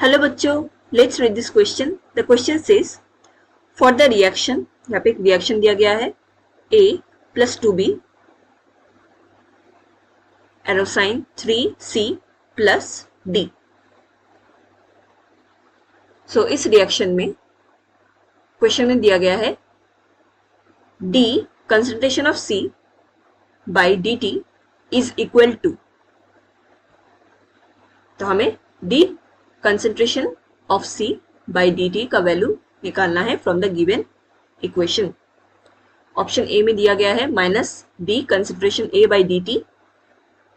Hello बच्चों, let's read this question. The question says for the reaction, यहाँ पे एक रिएक्शन दिया गया है A plus 2B arrow sign 3C plus D। So इस रिएक्शन में क्वेश्चन में दिया गया है D concentration of C by dt is equal to, तो हमें D concentration of C by dt का वैल्यू निकालना है from the given equation. Option A में दिया गया है minus D concentration A by dt,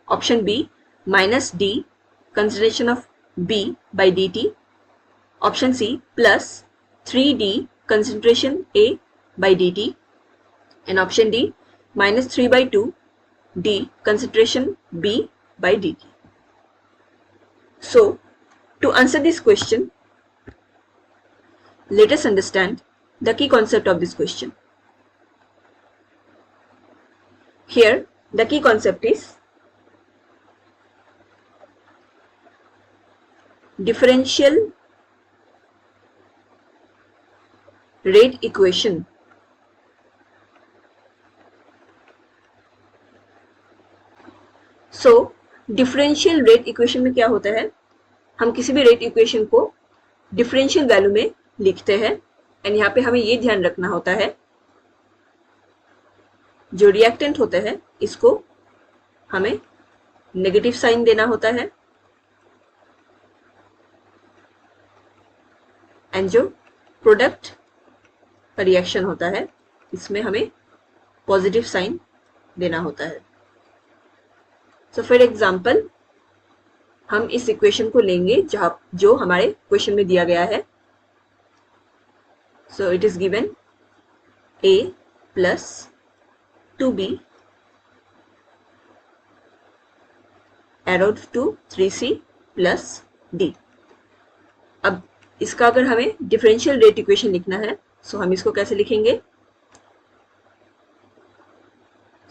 option B minus D concentration of B by dt, option C plus 3D concentration A by dt and option D minus 3 by 2 D concentration B by dt. So to answer this question, let us understand the key concept of this question. Here the key concept is differential rate equation. So differential rate equation में क्या होता है, हम किसी भी rate equation को differential value में लिखते हैं एंड यहाँ पे हमें ये ध्यान रखना होता है जो रिएक्टेंट होता है इसको हमें नेगेटिव साइन देना होता है एंड जो प्रोडक्ट का रिएक्शन होता है इसमें हमें पॉजिटिव साइन देना होता है। सो फॉर एग्जाम्पल हम इस इक्वेशन को लेंगे जो हमारे क्वेश्चन में दिया गया है। So it is given A plus 2B arrowed to 3C plus D। अब इसका अगर हमें डिफरेंशियल रेट इक्वेशन लिखना है सो हम इसको कैसे लिखेंगे।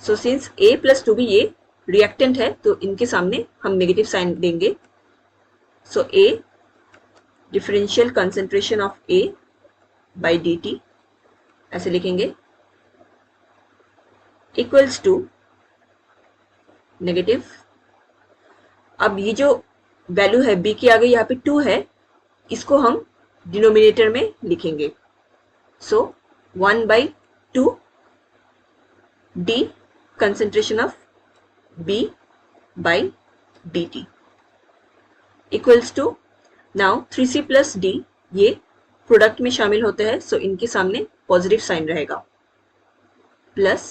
So since A plus 2B ये रिएक्टेंट है तो इनके सामने हम नेगेटिव साइन देंगे। सो A differential concentration of A by dt ऐसे लिखेंगे इक्वल्स टू नेगेटिव। अब ये जो वैल्यू है B के आगे यहाँ पे 2 है, इसको हम डिनोमिनेटर में लिखेंगे। सो 1/2 D concentration of B by dt equals to, now 3C plus D ये प्रोडक्ट में शामिल होते हैं सो इनके सामने पॉजिटिव साइन रहेगा प्लस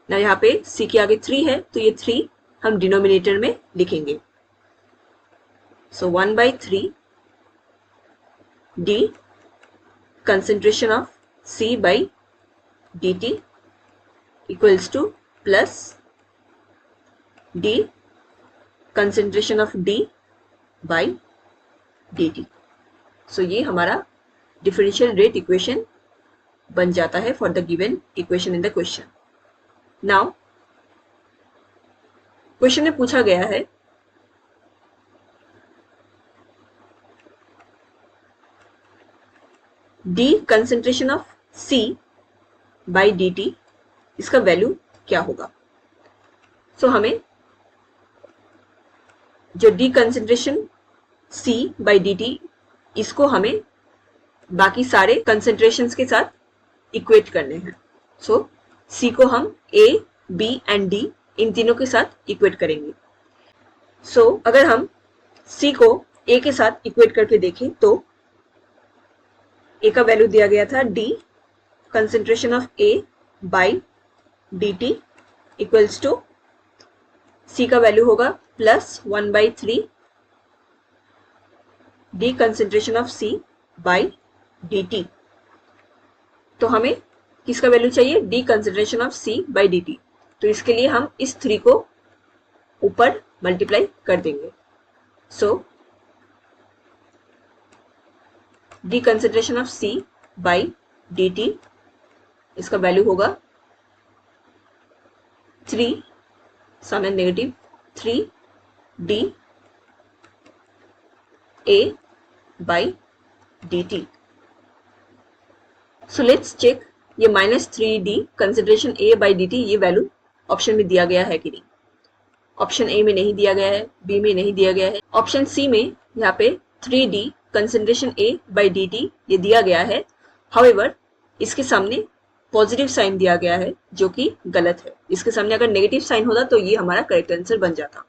ना यहाँ पे C के आगे 3 है तो ये 3 हम डिनोमिनेटर में लिखेंगे। सो 1/3 D concentration of C by dt equals to plus D concentration of D by dt। सो ये हमारा डिफरेंशियल रेट इक्वेशन बन जाता है for the given equation in the question. Now question में पूछा गया है D concentration of C by dt, इसका वैल्यू क्या होगा। सो हमें जो D concentration C by dt इसको हमें बाकी सारे कंसंट्रेशंस के साथ इक्वेट करने हैं। सो C को हम A, B एंड D इन तीनों के साथ इक्वेट करेंगे। सो अगर हम C को A के साथ इक्वेट करके देखें तो A का वैल्यू दिया गया था D concentration of A by dt equals to C का वैल्यू होगा plus 1/3 D concentration of C by dt। तो हमें किसका वैल्यू चाहिए, D concentration of C by dt। तो इसके लिए हम इस 3 को ऊपर मल्टीप्लाई कर देंगे। सो D concentration of C by dt इसका वैल्यू होगा 3 सामने negative 3 D A by dt. So let's check ये -3d consideration a by dt ये वैल्यू ऑप्शन में दिया गया है कि नहीं. ऑप्शन ए में नहीं दिया गया है, बी में नहीं दिया गया है. ऑप्शन सी में यहाँ पे 3d consideration a by dt ये दिया गया है. हाउएवर इसके सामने पॉजिटिव साइन दिया गया है जो कि गलत है. इसके सामने अगर नेगेटिव साइन होता तो ये हमारा करेक्ट आंसर बन जाता.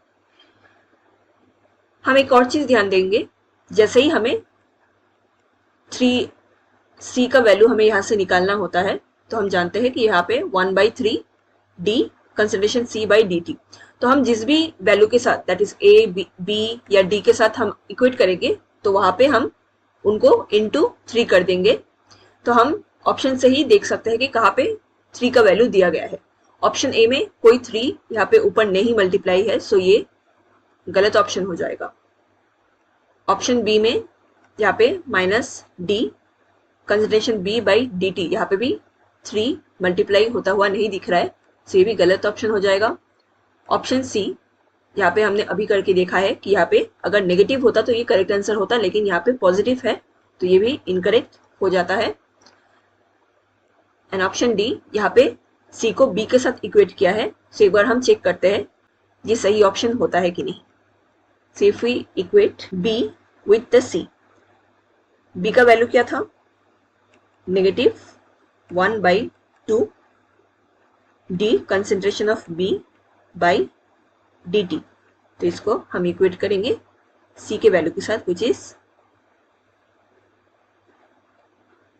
हम एक और चीज ध्यान देंगे, जैसे ही हमें 3c का वैल्यू हमें यहाँ से निकालना होता है तो हम जानते हैं कि यहाँ पे 1/3 d consideration c by dt. तो हम जिस भी वैल्यू के साथ दैट इज a b या d के साथ हम इक्वेट करेंगे तो वहां पे हम उनको इनटू 3 कर देंगे. तो हम ऑप्शन से ही देख सकते हैं कि कहाँ पे 3 का वैल्यू दिया गया है. ऑप्शन ए में कोई 3 यहाँ पे ऊपर नहीं मल्टीप्लाई है, सो ये गलत ऑप्शन हो जाएगा. ऑप्शन बी में यहाँ पे -d consideration b by dt यहाँ पे भी 3 मल्टीप्लाई होता हुआ नहीं दिख रहा है, सो ये भी गलत ऑप्शन हो जाएगा. ऑप्शन सी यहाँ पे हमने अभी करके देखा है कि यहाँ पे अगर नेगेटिव होता तो ये करेक्ट आंसर होता, लेकिन यहाँ पे पॉजिटिव है तो ये भी इनकरेक्ट हो जाता है. एंड ऑप्शन डी यहाँ पे सी को बी के साथ इक्वेट किया है, सो एक बार हम चेक करते हैं ये सही ऑप्शन होता है कि नहीं. So if we equate B with the C, B का वैल्यू क्या था, -1/2 d concentration of b by dt. तो इसको हम इक्वेट करेंगे c के वैल्यू के साथ which is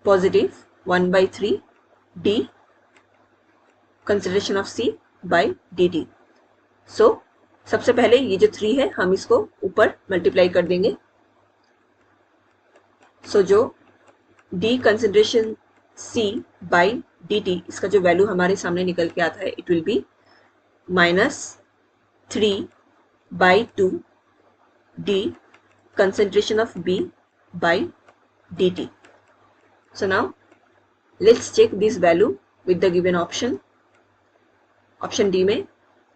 positive 1/3 d consideration of c by dt. सो सबसे पहले ये जो 3 है हम इसको ऊपर मल्टीप्लाई कर देंगे. सो जो d consideration c by dt इसका जो वैल्यू हमारे सामने निकल के आता है it will be -3/2 d concentration of b by dt. So now let's check this value with the given option. Option D में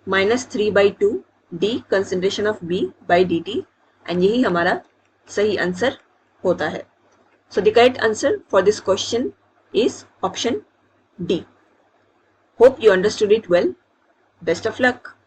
-3/2 d concentration of b by dt and यही हमारा सही आंसर होता है. So the correct answer for this question is option D. Hope you understood it well. Best of luck.